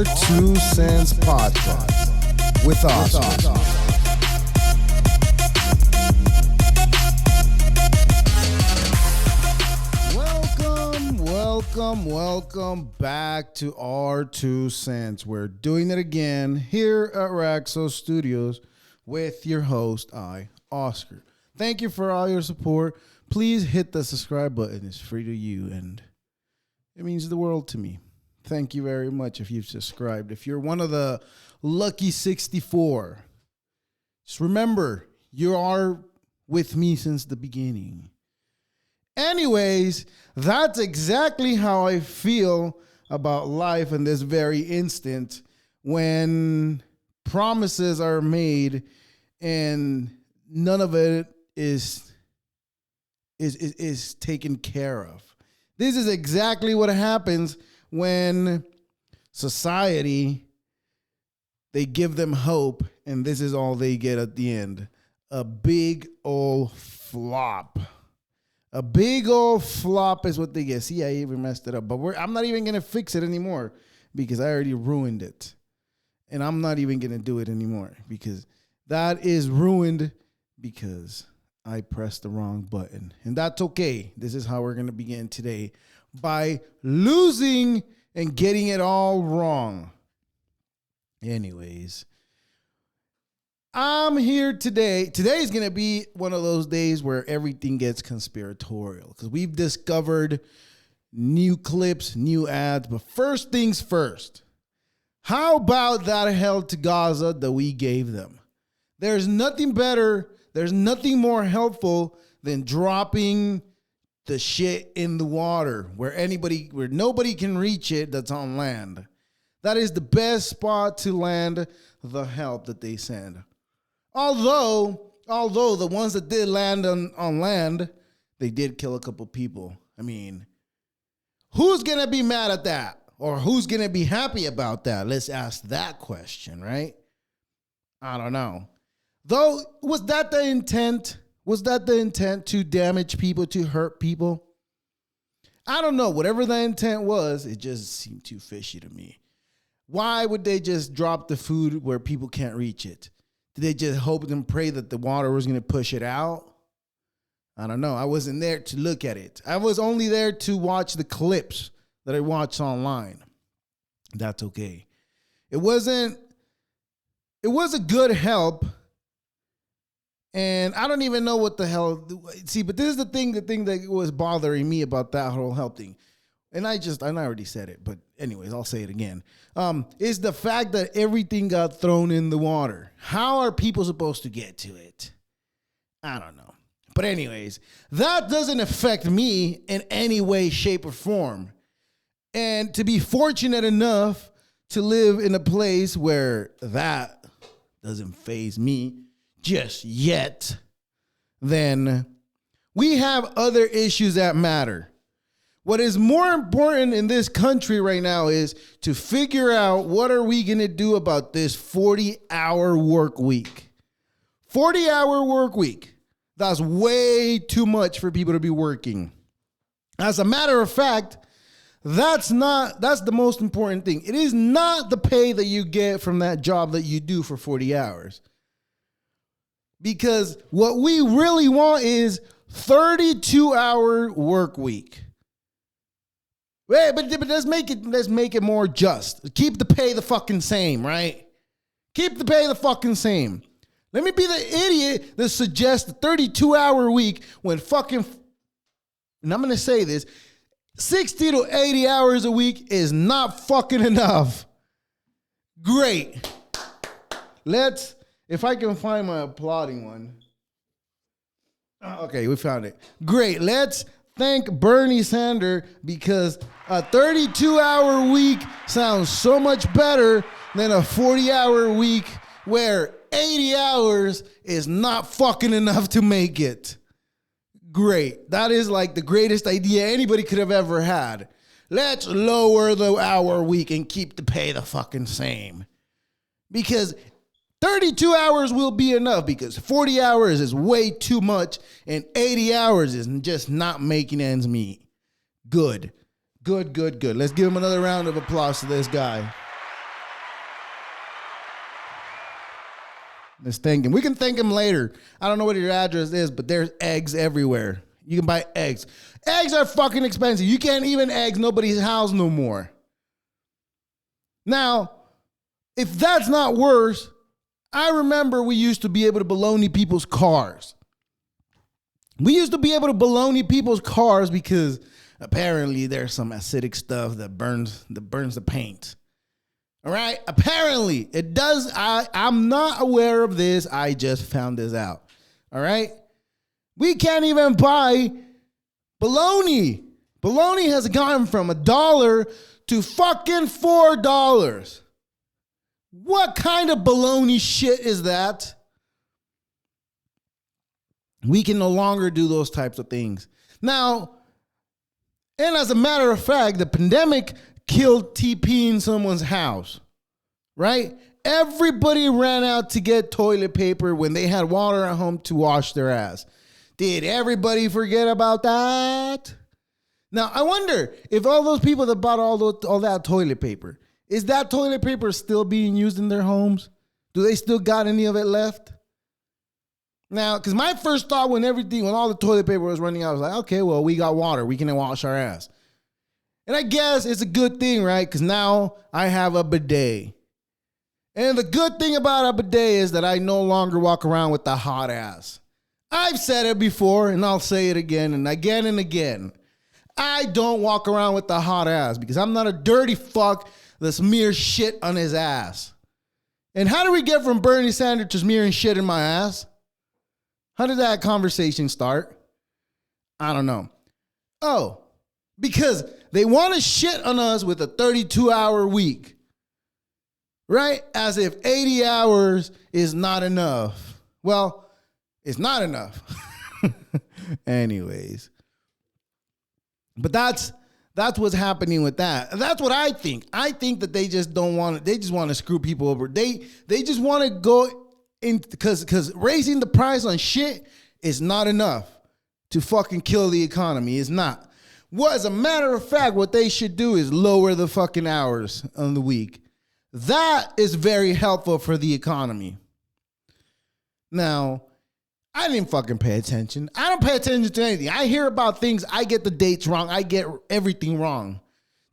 Our Two Cents Podcast with Oscar. Welcome back to Our Two Cents. We're doing it again here at Raxo Studios with your host, Oscar. Thank you for all your support. Please hit the subscribe button. It's free to you, and it means the world to me. Thank you very much if you've subscribed. If you're one of the lucky 64, just remember, you are with me since the beginning. Anyways, that's exactly how I feel about life in this very instant when promises are made and none of it is taken care of. This is exactly what happens when society, they give them hope, and this is all they get at the end. A big old flop. A big old flop is what they get. See, I even messed it up. But I'm not even going to fix it anymore because I already ruined it. And I'm not even going to do it anymore because that is ruined because I pressed the wrong button. And that's okay. This is how we're going to begin today, by losing and getting it all wrong. Anyways, I'm here today. Today's going to be one of those days where everything gets conspiratorial because we've discovered new clips, new ads. But first things first, how about that help to Gaza that we gave them? There's nothing better. There's nothing more helpful than dropping the shit in the water where nobody can reach it that's on land. That is the best spot to land the help that they send. Although the ones that did land on land, they did kill a couple people. I mean, who's going to be mad at that? Or who's going to be happy about that? Let's ask that question, right? I don't know. Though, was that the intent? Was that the intent, to damage people, to hurt people? I don't know. Whatever the intent was, it just seemed too fishy to me. Why would they just drop the food where people can't reach it? Did they just hope and pray that the water was going to push it out? I don't know. I wasn't there to look at it. I was only there to watch the clips that I watched online. That's okay. It was a good help. And I don't even know what the hell. See, but this is the thing that was bothering me about that whole help thing. And I already said it, but anyways, I'll say it again. Is the fact that everything got thrown in the water. How are people supposed to get to it? I don't know. But anyways, that doesn't affect me in any way, shape, or form. And to be fortunate enough to live in a place where that doesn't faze me just yet, then we have other issues that matter. What is more important in this country right now is to figure out what are we going to do about this 40-hour work week. 40-hour work week. That's way too much for people to be working. As a matter of fact, that's the most important thing. It is not the pay that you get from that job that you do for 40 hours. Because what we really want is 32-hour work week. Wait, but let's make it more just. Keep the pay the fucking same, right? Keep the pay the fucking same. Let me be the idiot that suggests a 32-hour week when fucking, and I'm going to say this, 60 to 80 hours a week is not fucking enough. Great. If I can find my applauding one. Okay, we found it. Great. Let's thank Bernie Sanders because a 32-hour week sounds so much better than a 40-hour week where 80 hours is not fucking enough to make it. Great. That is like the greatest idea anybody could have ever had. Let's lower the hour week and keep the pay the fucking same. Because 32 hours will be enough because 40 hours is way too much and 80 hours is just not making ends meet. Good. Let's give him another round of applause to this guy. Let's thank him. We can thank him later. I don't know what your address is, but there's eggs everywhere. You can buy eggs. Eggs are fucking expensive. You can't even eggs nobody's house no more. Now, if that's not worse, I remember we used to be able to baloney people's cars. We used to be able to baloney people's cars because apparently there's some acidic stuff that burns the paint. All right? Apparently, it does. I'm not aware of this. I just found this out. All right? We can't even buy bologna. Bologna has gone from $1 to fucking $4. What kind of bologna shit is that? We can no longer do those types of things. Now, and as a matter of fact, the pandemic killed TP in someone's house, right? Everybody ran out to get toilet paper when they had water at home to wash their ass. Did everybody forget about that? Now, I wonder if all those people that bought all that toilet paper, is that toilet paper still being used in their homes? Do they still got any of it left? Now, because my first thought when all the toilet paper was running out, I was like, okay, well, we got water. We can wash our ass. And I guess it's a good thing, right? Because now I have a bidet. And the good thing about a bidet is that I no longer walk around with the hot ass. I've said it before, and I'll say it again and again and again. I don't walk around with the hot ass because I'm not a dirty fuck that smears shit on his ass. And how do we get from Bernie Sanders to smearing shit in my ass? How did that conversation start? I don't know. Oh, because they want to shit on us with a 32-hour week. Right? As if 80 hours is not enough. Well, it's not enough. Anyways. But that's what's happening with that. And that's what I think. I think that they just don't want to, they just want to screw people over. They just want to go in because raising the price on shit is not enough to fucking kill the economy. It's not. Well, as a matter of fact, what they should do is lower the fucking hours on the week. That is very helpful for the economy. Now, I didn't fucking pay attention. I don't pay attention to anything. I hear about things. I get the dates wrong. I get everything wrong.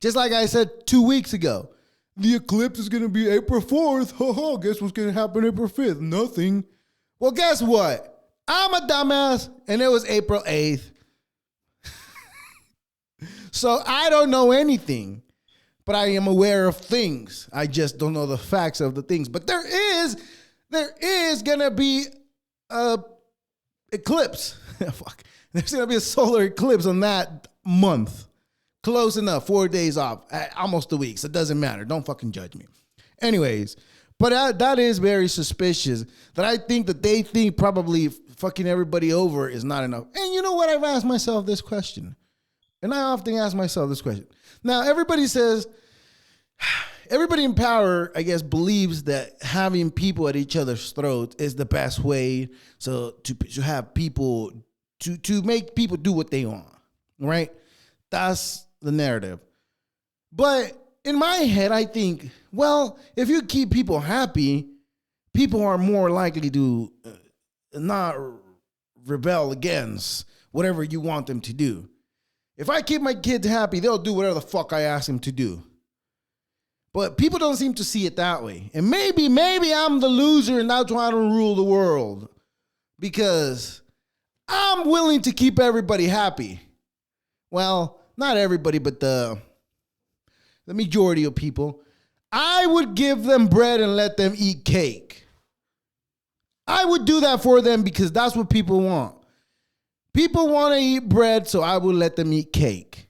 Just like I said 2 weeks ago. The eclipse is going to be April 4th. Guess what's going to happen April 5th? Nothing. Well, guess what? I'm a dumbass, and it was April 8th. So I don't know anything. But I am aware of things. I just don't know the facts of the things. But there is going to be a eclipse. Fuck. There's going to be a solar eclipse on that month. Close enough. 4 days off. Almost a week. So it doesn't matter. Don't fucking judge me. Anyways. But that is very suspicious. That I think that they think probably fucking everybody over is not enough. And you know what? I've asked myself this question. And I often ask myself this question. Now, everybody in power, I guess, believes that having people at each other's throats is the best way to have people, to make people do what they want, right? That's the narrative. But in my head, I think, well, if you keep people happy, people are more likely to not rebel against whatever you want them to do. If I keep my kids happy, they'll do whatever the fuck I ask them to do. But people don't seem to see it that way. And maybe I'm the loser and that's why I don't rule the world. Because I'm willing to keep everybody happy. Well, not everybody, but the majority of people. I would give them bread and let them eat cake. I would do that for them because that's what people want. People want to eat bread, so I will let them eat cake.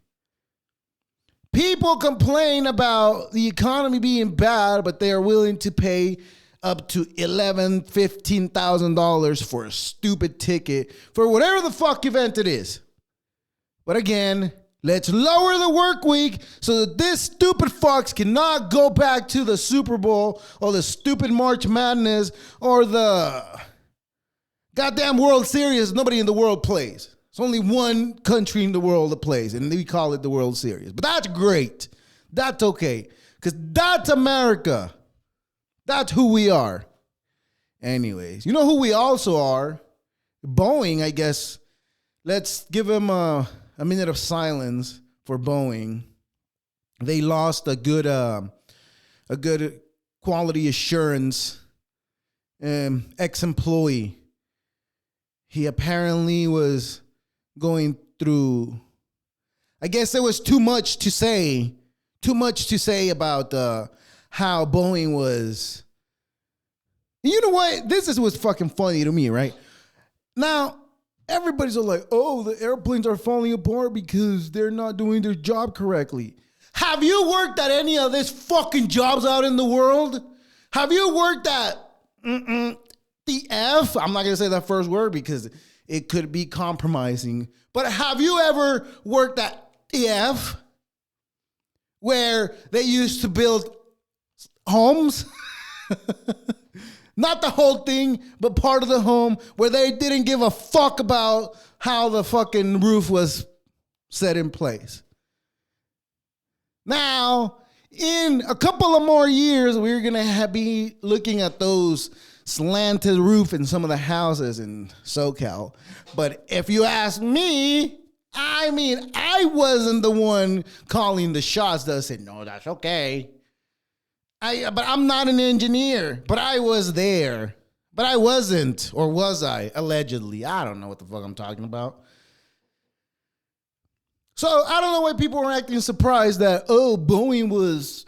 People complain about the economy being bad, but they are willing to pay up to $11,000, $15,000 for a stupid ticket for whatever the fuck event it is. But again, let's lower the work week so that this stupid fucks cannot go back to the Super Bowl or the stupid March Madness or the goddamn World Series. Nobody in the world plays. It's only one country in the world that plays, and we call it the World Series. But that's great. That's okay, because that's America. That's who we are. Anyways, you know who we also are? Boeing, I guess. Let's give them a minute of silence for Boeing. They lost a good quality assurance ex-employee. He apparently was going through, I guess there was too much to say about how Boeing was. You know what? This is what's fucking funny to me, right? Now, everybody's all like, oh, the airplanes are falling apart because they're not doing their job correctly. Have you worked at any of these fucking jobs out in the world? Have you worked at the F? I'm not going to say that first word because it could be compromising. But have you ever worked at the F where they used to build homes? Not the whole thing, but part of the home where they didn't give a fuck about how the fucking roof was set in place. Now, in a couple of more years, we're going to be looking at those slanted roof in some of the houses in SoCal. But if you ask me, I wasn't the one calling the shots that said, no, that's okay. But I'm not an engineer, but I was there. But I wasn't, or was I? Allegedly. I don't know what the fuck I'm talking about. So I don't know why people were acting surprised that, oh, Boeing was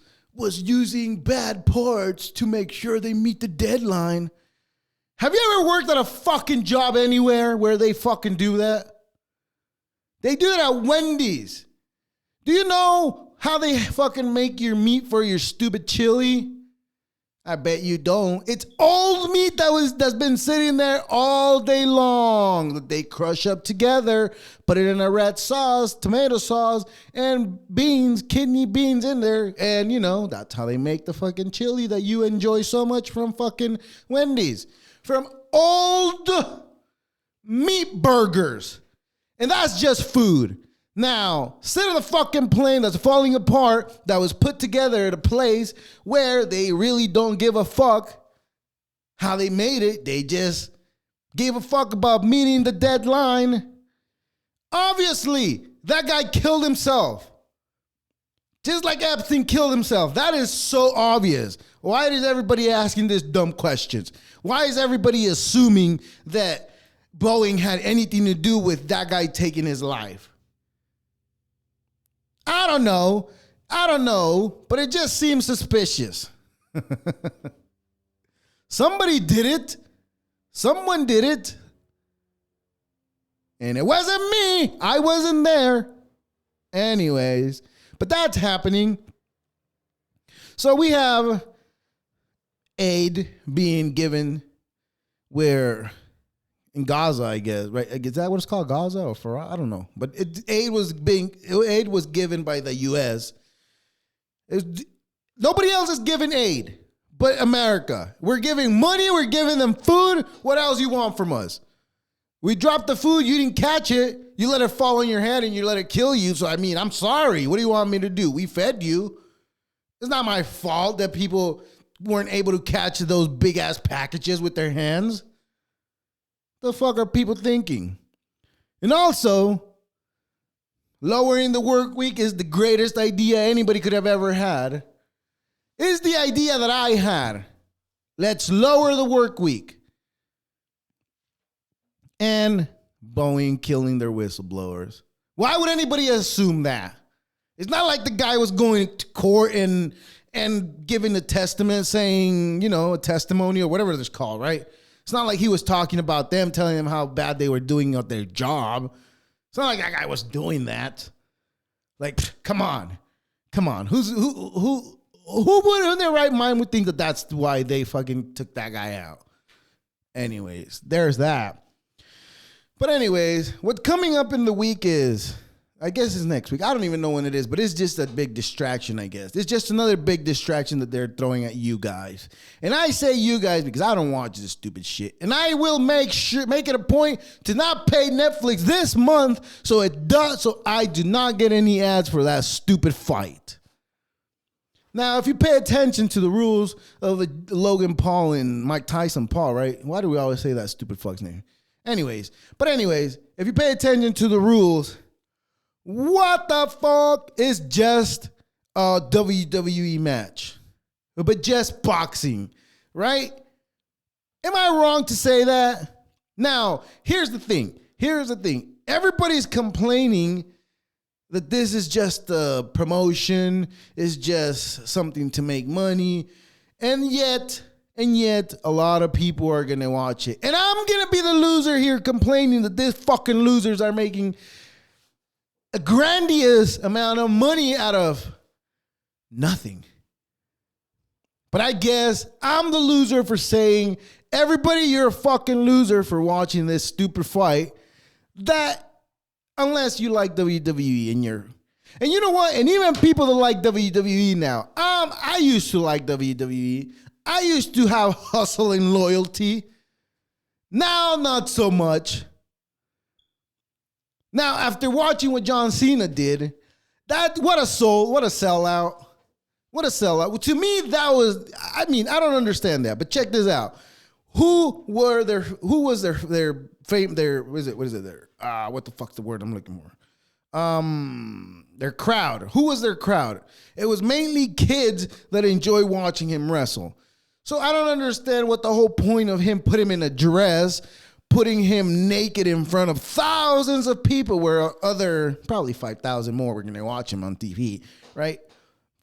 using bad parts to make sure they meet the deadline. Have you ever worked at a fucking job anywhere where they fucking do that? They do it at Wendy's. Do you know how they fucking make your meat for your stupid chili? I bet you don't. It's old meat that's been sitting there all day long that they crush up together, put it in a red sauce, tomato sauce, and beans, kidney beans in there. And, you know, that's how they make the fucking chili that you enjoy so much from fucking Wendy's. From old meat burgers. And that's just food. Now, instead of the fucking plane that's falling apart that was put together at a place where they really don't give a fuck how they made it, they just gave a fuck about meeting the deadline. Obviously, that guy killed himself. Just like Epstein killed himself. That is so obvious. Why is everybody asking these dumb questions? Why is everybody assuming that Boeing had anything to do with that guy taking his life? I don't know, but it just seems suspicious. Somebody did it. Someone did it. And it wasn't me. I wasn't there. Anyways, but that's happening. So we have aid being given where in Gaza, I guess, right? Is that what it's called, Gaza or Farah? I don't know. But aid was given by the U.S. Nobody else is giving aid but America. We're giving money. We're giving them food. What else you want from us? We dropped the food. You didn't catch it. You let it fall on your head and you let it kill you. So, I'm sorry. What do you want me to do? We fed you. It's not my fault that people weren't able to catch those big-ass packages with their hands. The fuck are people thinking? And also, lowering the work week is the greatest idea anybody could have ever had. It's the idea that I had. Let's lower the work week. And Boeing killing their whistleblowers. Why would anybody assume that? It's not like the guy was going to court and giving a testament saying, a testimony or whatever it's called, right? It's not like he was talking about them, telling them how bad they were doing at their job. It's not like that guy was doing that. Like, come on. Who would in their right mind would think that that's why they fucking took that guy out? Anyways, there's that. But anyways, what's coming up in the week is, I guess it's next week. I don't even know when it is, but it's just a big distraction, I guess. It's just another big distraction that they're throwing at you guys. And I say you guys because I don't watch this stupid shit. And I will make it a point to not pay Netflix this month so I do not get any ads for that stupid fight. Now, if you pay attention to the rules of the Logan Paul and Mike Tyson Paul, right? Why do we always say that stupid fuck's name? Anyways, if you pay attention to the rules, what the fuck is just a WWE match? But just boxing, right? Am I wrong to say that? Now, here's the thing. Everybody's complaining that this is just a promotion, is just something to make money, and yet, a lot of people are gonna watch it. And I'm gonna be the loser here complaining that these fucking losers are making a grandiose amount of money out of nothing. But I guess I'm the loser for saying, everybody, you're a fucking loser for watching this stupid fight. That, unless you like WWE and you know what? And even people that like WWE now, I used to like WWE. I used to have hustle and loyalty. Now, not so much. Now, after watching what John Cena did, what a sellout. What a sellout. Well, to me, I don't understand that, but check this out. Who was their fame, what the fuck's the word I'm looking for? Their crowd. Who was their crowd? It was mainly kids that enjoy watching him wrestle. So I don't understand what the whole point of him put him in a dress, putting him naked in front of thousands of people where probably 5,000 more were going to watch him on TV, right?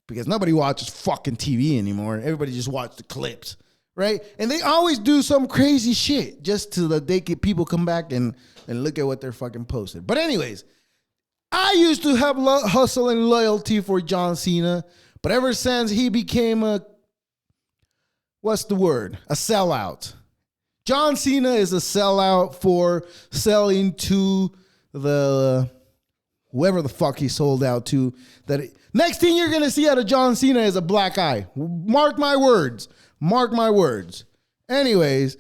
Because nobody watches fucking TV anymore. Everybody just watches the clips, right? And they always do some crazy shit just so that people come back and look at what they're fucking posted. But anyways, I used to have hustle and loyalty for John Cena, but ever since he became a sellout. John Cena is a sellout for selling to whoever the fuck he sold out to. Next thing you're going to see out of John Cena is a black eye. Mark my words. Anyways,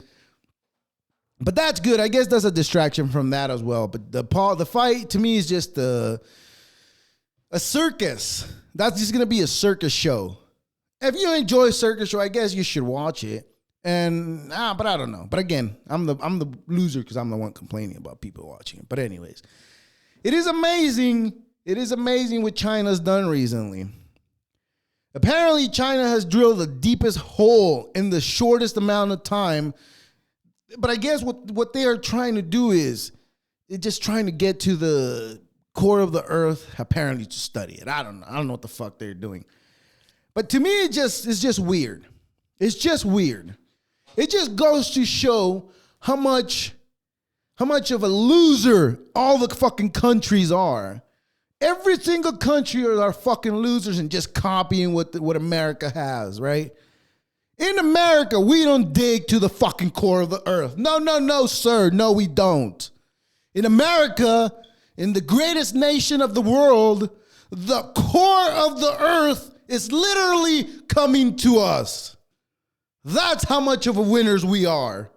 but that's good. I guess that's a distraction from that as well. But the fight to me is just a circus. That's just going to be a circus show. If you enjoy a circus show, I guess you should watch it. And but I don't know. But again, I'm the loser because I'm the one complaining about people watching it. But anyways, it is amazing. It is amazing what China's done recently. Apparently, China has drilled the deepest hole in the shortest amount of time. But I guess what they are trying to do is they're just trying to get to the core of the earth, apparently to study it. I don't know what the fuck they're doing. But to me, it's just weird. It's just weird. It just goes to show how much of a loser all the fucking countries are. Every single country are fucking losers and just copying what America has, right? In America, we don't dig to the fucking core of the earth. No, sir. No, we don't. In America, in the greatest nation of the world, the core of the earth is literally coming to us. That's how much of a winners we are.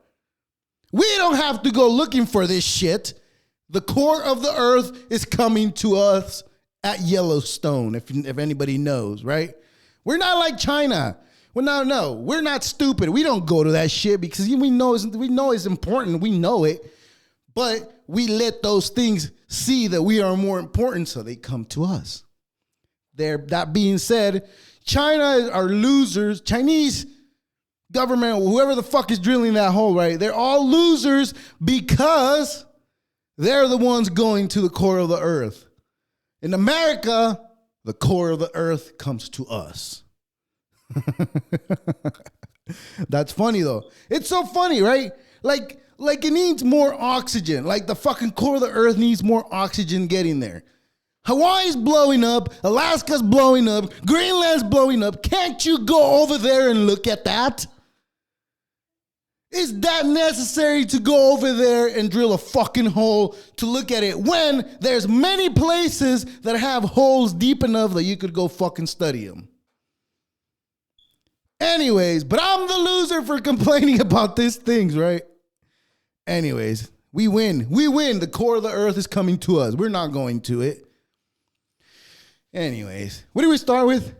We don't have to go looking for this shit. The core of the earth is coming to us at Yellowstone, if anybody knows, right? We're not like China. Well, no, we're not stupid. We don't go to that shit because we know it's important. We know it. But we let those things see that we are more important, so they come to us. That being said, China are losers. Chinese government, whoever the fuck is drilling that hole, right? They're all losers because they're the ones going to the core of the earth. In America, the core of the earth comes to us. That's funny though. It's so funny, right? Like it needs more oxygen. Like the fucking core of the earth needs more oxygen getting there. Hawaii's blowing up, Alaska's blowing up, Greenland's blowing up. Can't you go over there and look at that? Is that necessary to go over there and drill a fucking hole to look at it when there's many places that have holes deep enough that you could go fucking study them? Anyways, but I'm the loser for complaining about these things, right? Anyways, we win. We win. The core of the earth is coming to us. We're not going to it. Anyways, what do we start with?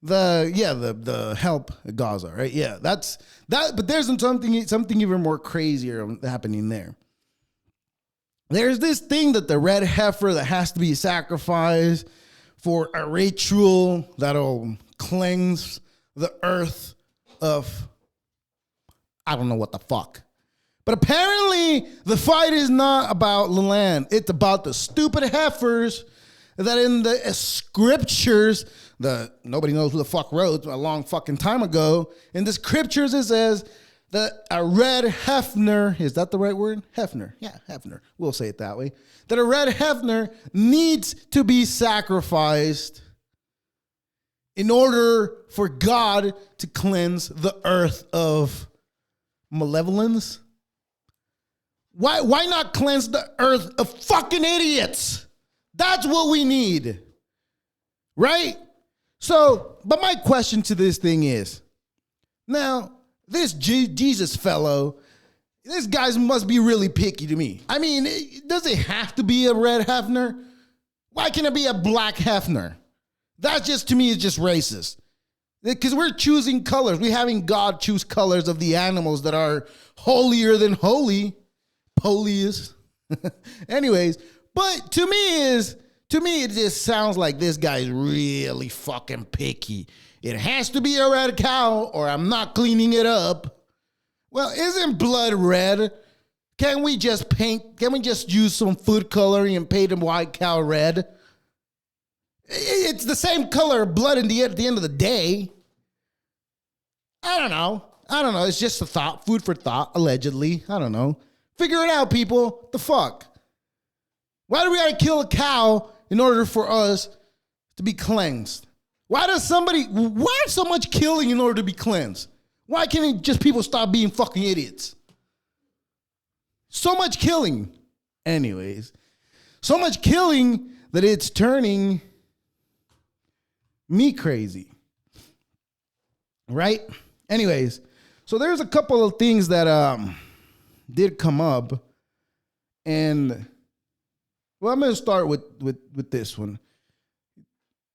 The help Gaza, right? Yeah, that's that. But there's something even more crazier happening there. There's this thing that the red heifer that has to be sacrificed for a ritual that'll cleanse the earth of, I don't know what the fuck. But apparently the fight is not about the land. It's about the stupid heifers that in the scriptures, nobody knows who the fuck wrote a long fucking time ago. In the scriptures it says that a red Hefner, is that the right word? Hefner. Yeah, Hefner. We'll say it that way. That a red Hefner needs to be sacrificed in order for God to cleanse the earth of malevolence. Why not cleanse the earth of fucking idiots? That's what we need. Right? So, but my question to this thing is, now, this Jesus fellow, this guy must be really picky to me. I mean, does it have to be a red Hefner? Why can't it be a black Hefner? That just, to me, is just racist. Because we're choosing colors. We're having God choose colors of the animals that are holier than holy. Holiest. Anyways, but to me, it just sounds like this guy's really fucking picky. It has to be a red cow or I'm not cleaning it up. Well, isn't blood red? Can we just use some food coloring and paint a white cow red? It's the same color of blood at the end of the day. I don't know. It's just a thought, food for thought, allegedly. I don't know. Figure it out, people. The fuck? Why do we gotta kill a cow in order for us to be cleansed? Why so much killing in order to be cleansed? Why can't just people stop being fucking idiots? So much killing. Anyways, so much killing that it's turning me crazy. Right? Anyways, so there's a couple of things that did come up, and well, I'm gonna start with this one.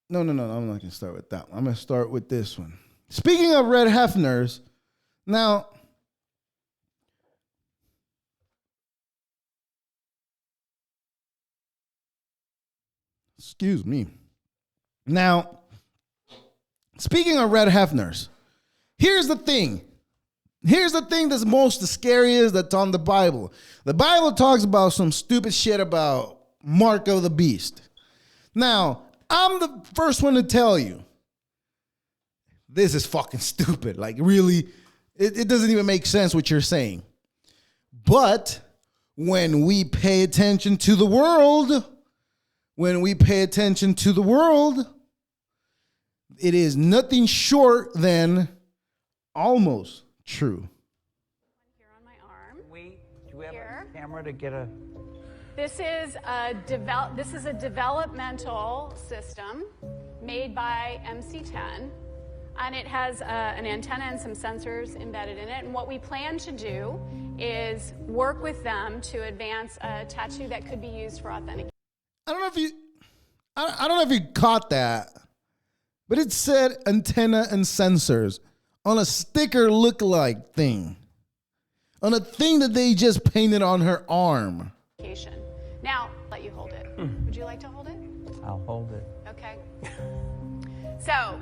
No, I'm not gonna start with that one. I'm gonna start with this one. Speaking of red Hefners, now excuse me. Now, speaking of red Hefners, here's the thing. Here's the thing that's most scariest that's on the Bible. The Bible talks about some stupid shit about mark of the beast. Now, I'm the first one to tell you, this is fucking stupid. Like, really, it doesn't even make sense what you're saying. But when we pay attention to the world, it is nothing short than almost true. Here on my arm. Do we have a camera to get a? This is a developmental system made by MC10, and it has an antenna and some sensors embedded in it. And what we plan to do is work with them to advance a tattoo that could be used for authentication. I don't know if you caught that, but it said antenna and sensors on a sticker look-alike thing, on a thing that they just painted on her arm. Now, let you hold it. Would you like to hold it? I'll hold it. Okay. So,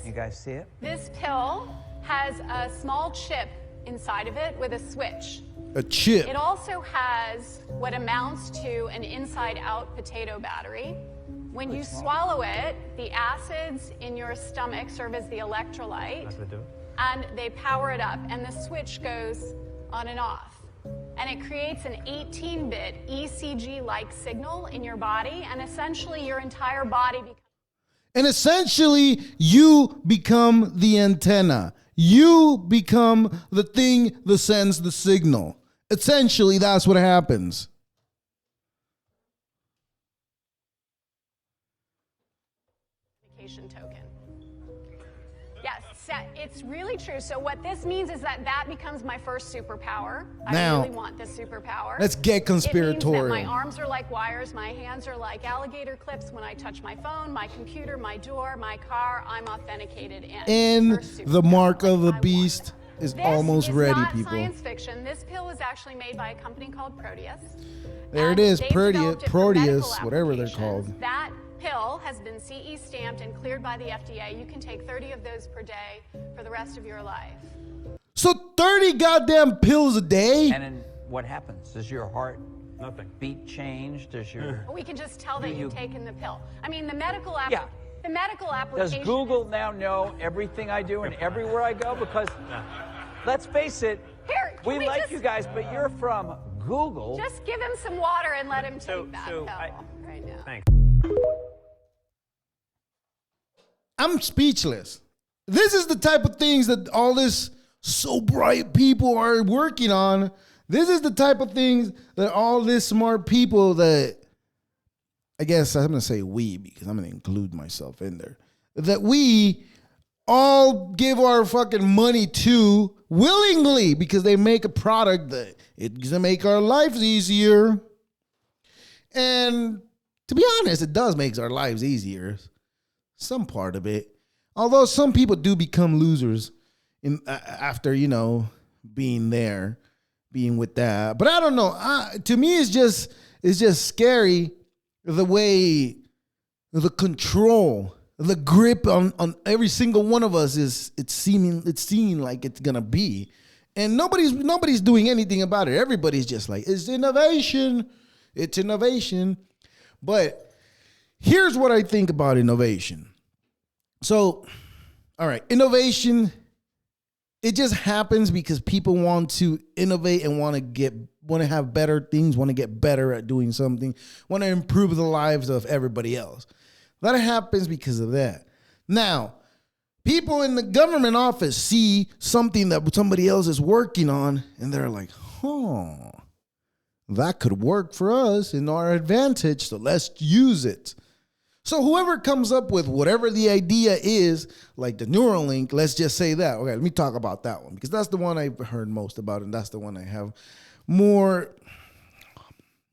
You guys see it? this pill has a small chip inside of it with a switch. A chip. It also has what amounts to an inside-out potato battery. When you swallow it, the acids in your stomach serve as the electrolyte, That's what do it. and they power it up, and the switch goes on and off. And it creates an 18-bit ECG-like signal in your body, and essentially your entire body becomes... And essentially, you become the antenna. You become the thing that sends the signal. Essentially, that's what happens. Token. Yes, it's It's really true. So what this means is that becomes my first superpower. Now, I really want this superpower. let's get conspiratorial. It means that my arms are like wires, my hands are like alligator clips. When I touch my phone, my computer, my door, my car, I'm authenticated in. And the mark of the beast is almost ready, This is not people. science fiction. This pill was actually made by a company called Proteus. There it is, They've developed it for medical Proteus, whatever they're applications. called. That pill has been CE stamped and cleared by the FDA. You can take 30 of those per day for the rest of your life. So 30 goddamn pills a day? And then what happens? Does your heart beat change? Does your We can just tell that you've taken the pill. I mean, the medical Yeah. the medical Does application. Google now know everything I do and everywhere I go? Because let's face it, Here, can we like just, you guys, but you're from Google. Just give him some water and let him take that pill right now. Thanks. I'm speechless. This is the type of things that all this so bright people are working on. This is the type of things that all this smart people that, I guess I'm going to say we, because I'm going to include myself in there, that we all give our fucking money to willingly because they make a product that it's going to make our lives easier. And to be honest, it does make our lives easier. Some part of it. Although some people do become losers after, being there, being with that. But I don't know. To me, it's just scary the way the control, the grip on every single one of us it's seeming like it's gonna be. And nobody's doing anything about it. Everybody's just like, it's innovation. It's innovation. But here's what I think about innovation. So, all right, innovation, it just happens because people want to innovate and want to have better things, want to get better at doing something, want to improve the lives of everybody else. That happens because of that. Now, people in the government office see something that somebody else is working on, and they're like, that could work for us in our advantage, so let's use it. So whoever comes up with whatever the idea is, like the Neuralink, let's just say that. Okay, let me talk about that one because that's the one I've heard most about, and that's the one I have more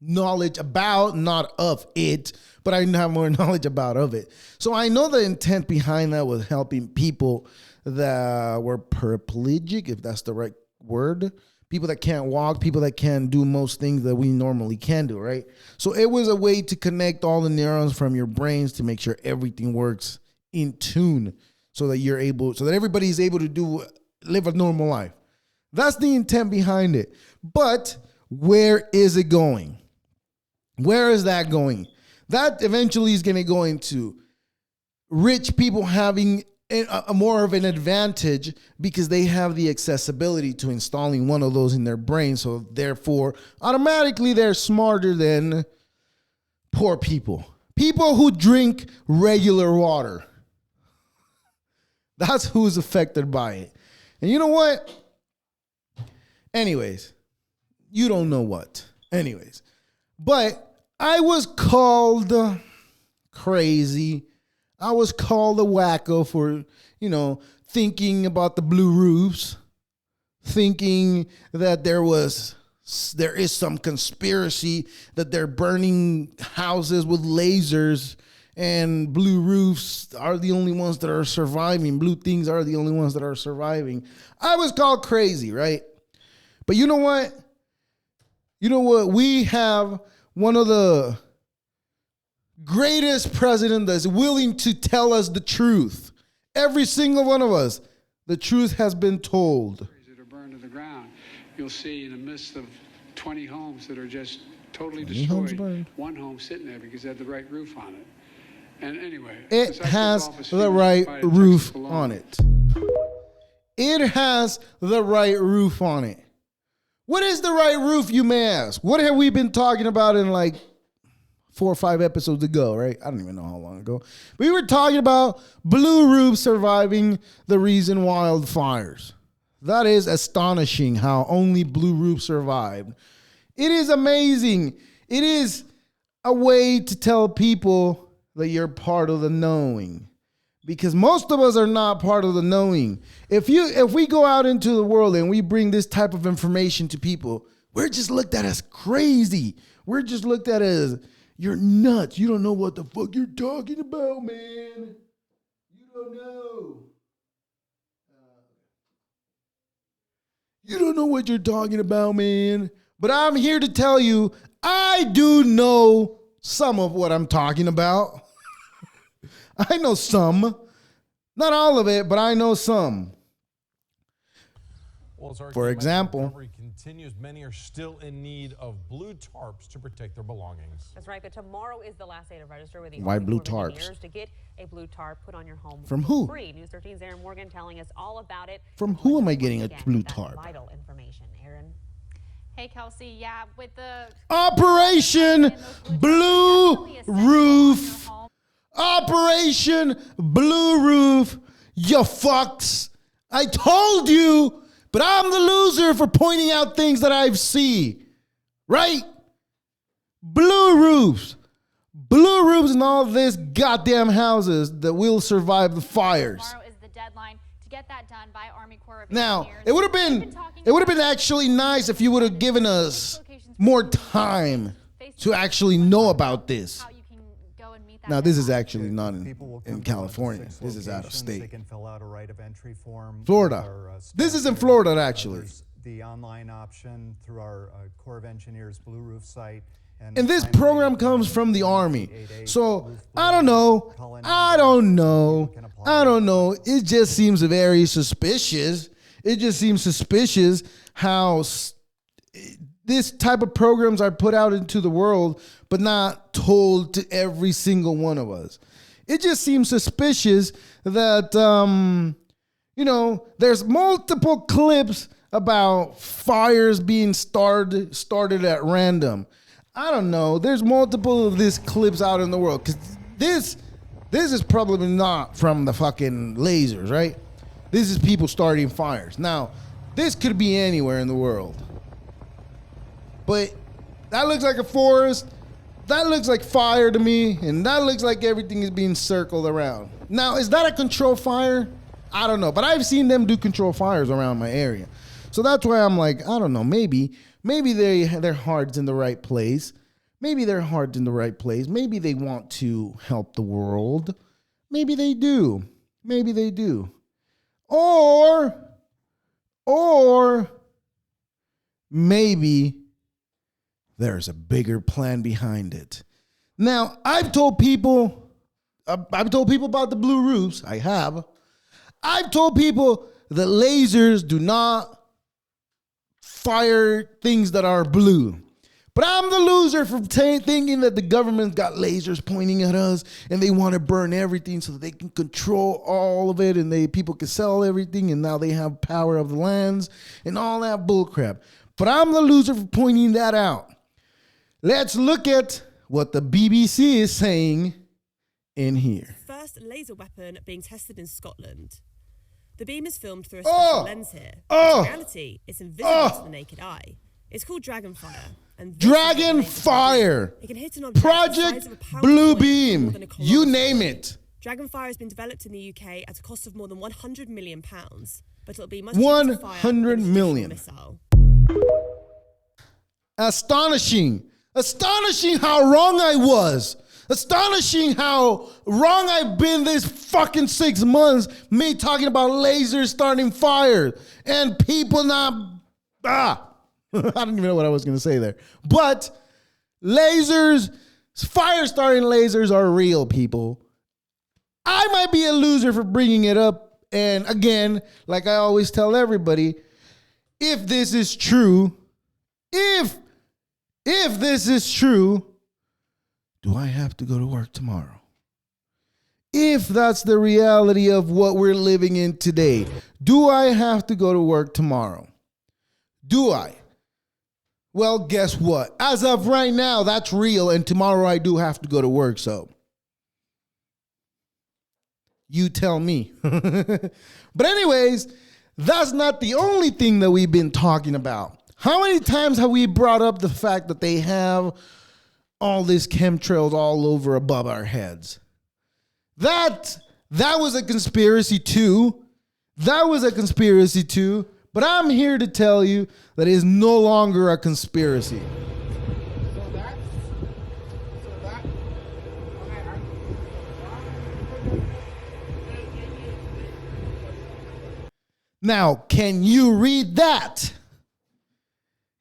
knowledge about, not of it, but I have more knowledge about of it. So I know the intent behind that was helping people that were paraplegic, if that's the right word. People that can't walk, people that can't do most things that we normally can do, right? So it was a way to connect all the neurons from your brains to make sure everything works in tune so that everybody's able to live a normal life. That's the intent behind it. But where is it going? Where is that going? That eventually is going to go into rich people having a more of an advantage because they have the accessibility to installing one of those in their brain. So therefore, automatically they're smarter than poor people. People who drink regular water. That's who's affected by it. And you know what? Anyways, you don't know what. Anyways, but I was called crazy. I was called a wacko for, thinking about the blue roofs, thinking that there is some conspiracy that they're burning houses with lasers and blue roofs are the only ones that are surviving. Blue things are the only ones that are surviving. I was called crazy, right? But you know what? We have one of the greatest president that's willing to tell us the truth. Every single one of us, the truth has been told. That are burned to the ground. You'll see in the midst of 20 homes that are just totally destroyed, one home sitting there because it had the right roof on it. And anyway, it has the right roof on it. It has the right roof on it. What is the right roof, you may ask? What have we been talking about in 4 or 5 episodes ago, right? I don't even know how long ago. We were talking about blue roofs surviving the recent wildfires. That is astonishing how only blue roofs survived. It is amazing. It is a way to tell people that you're part of the knowing. Because most of us are not part of the knowing. If we go out into the world and we bring this type of information to people, we're just looked at as crazy. We're just looked at as, you're nuts. You don't know what the fuck you're talking about, man. You don't know. You don't know what you're talking about, man. But I'm here to tell you, I do know some of what I'm talking about. I know some. Not all of it, but I know some. Well, for example, recovery continues. Many are still in need of blue tarps to protect their belongings. That's right, but tomorrow is the last day to register with the Why Army blue Corps of tarps? Engineers to get a blue tarp put on your home. From who? Free. News 13's Aaron Morgan telling us all about it. From who am I getting a blue That's tarp? vital information. Aaron. Hey, Kelsey, yeah, with the Operation Blue Roof. Operation Blue Roof. You fucks. I told you, but I'm the loser for pointing out things that I've seen. Right? Blue roofs. Blue roofs and all this goddamn houses that will survive the fires. Tomorrow is the deadline to get that done by Army Corps of Now, Engineers. it would have been actually nice if you would have given us more time to actually know about this. How you can go and meet that Now, this is deadline. actually not in California. This is out of They state. can fill out a right of entry form. Florida. with our, This staff is in here. Florida, actually. There's the online option through our Corps of Engineers Blue Roof site. And this finally, program comes from the Army. 888 So, Roof I Blue. don't know. Call in I number. don't know. You can apply. I don't know. It just seems very suspicious. It just seems suspicious how this type of programs are put out into the world, but not told to every single one of us. It just seems suspicious that, there's multiple clips about fires being started at random. I don't know. There's multiple of these clips out in the world because this is probably not from the fucking lasers, right? This is people starting fires. Now, this could be anywhere in the world. But that looks like a forest. That looks like fire to me. And that looks like everything is being circled around. Now, is that a controlled fire? I don't know. But I've seen them do controlled fires around my area. So that's why I'm like, I don't know. Maybe their heart's in the right place. Maybe their heart's in the right place. Maybe they want to help the world. Maybe they do. Maybe they do. Or maybe there's a bigger plan behind it. Now, I've told people about the blue roofs. I have. I've told people that lasers do not fire things that are blue. But I'm the loser for thinking that the government's got lasers pointing at us and they want to burn everything so that they can control all of it and people can sell everything and now they have power of the lands and all that bullcrap. But I'm the loser for pointing that out. Let's look at what the BBC is saying in here. First laser weapon being tested in Scotland. The beam is filmed through a special lens here. In reality, it's invisible to the naked eye. It's called Dragonfire. And Dragonfire. It can hit an object the size Project of a pound Blue coin more Beam. than a You kilometre name away. it. Dragonfire has been developed in the UK at a cost of more than £100 million, but it'll be much cheaper to fire than a 100 traditional million. missile. Astonishing. Astonishing how wrong I was. Astonishing how wrong I've been this fucking 6 months. Me talking about lasers starting fires and people not. I don't even know what I was going to say there. But lasers, fire starting lasers are real, people. I might be a loser for bringing it up. And again, like I always tell everybody, if this is true, if this is true, do I have to go to work tomorrow? If that's the reality of what we're living in today, do I have to go to work tomorrow? Do I? Well, guess what? As of right now, that's real, and tomorrow I do have to go to work, so you tell me. But anyways, that's not the only thing that we've been talking about. How many times have we brought up the fact that they have all these chemtrails all over above our heads? That that was a conspiracy too. That was a conspiracy too. But I'm here to tell you that it is no longer a conspiracy. Now, can you read that?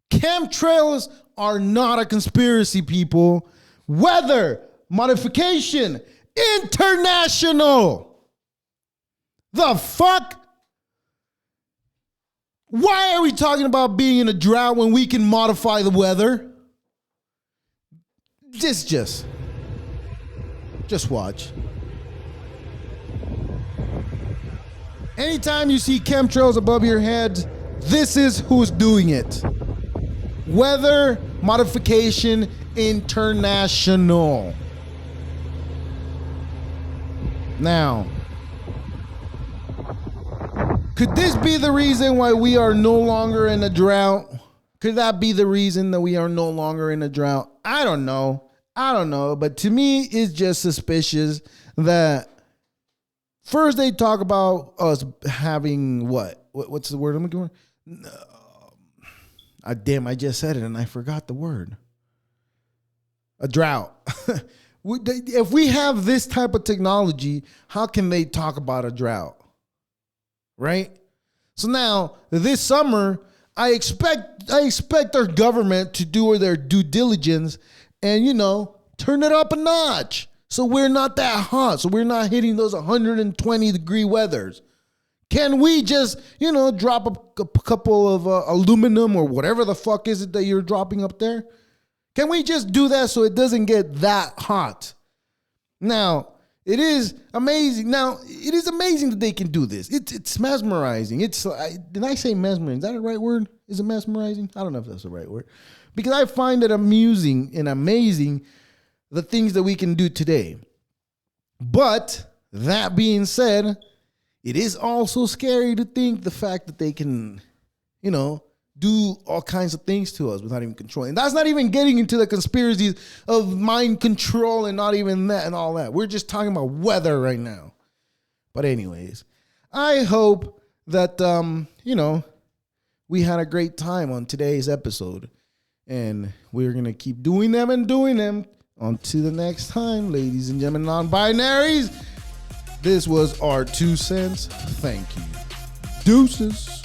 Chemtrails are not a conspiracy, people. Weather modification international. The fuck? Why are we talking about being in a drought when we can modify the weather? Just watch. Anytime you see chemtrails above your head, this is who's doing it. Weather Modification International. Now, could this be the reason why we are no longer in a drought? Could that be the reason that we are no longer in a drought? I don't know. But to me, it's just suspicious that first they talk about us having what? What's the word I'm looking for? Damn, I just said it and I forgot the word. A drought. If we have this type of technology, how can they talk about a drought? Right? So now, this summer, I expect our government to do their due diligence and, turn it up a notch. So we're not that hot. So we're not hitting those 120 degree weathers. Can we just, drop a couple of aluminum or whatever the fuck is it that you're dropping up there? Can we just do that so it doesn't get that hot? Now, it is amazing. That they can do this. It's mesmerizing. Did I say mesmerizing? Is that a right word? Is it mesmerizing? I don't know if that's the right word. Because I find it amusing and amazing the things that we can do today. But that being said, it is also scary to think the fact that they can, do all kinds of things to us without even controlling. That's not even getting into the conspiracies of mind control and not even that and all that. We're just talking about weather right now. But anyways, I hope that, we had a great time on today's episode. And we're going to keep doing them. On to the next time, ladies and gentlemen, non-binaries. This was our 2 cents. Thank you. Deuces.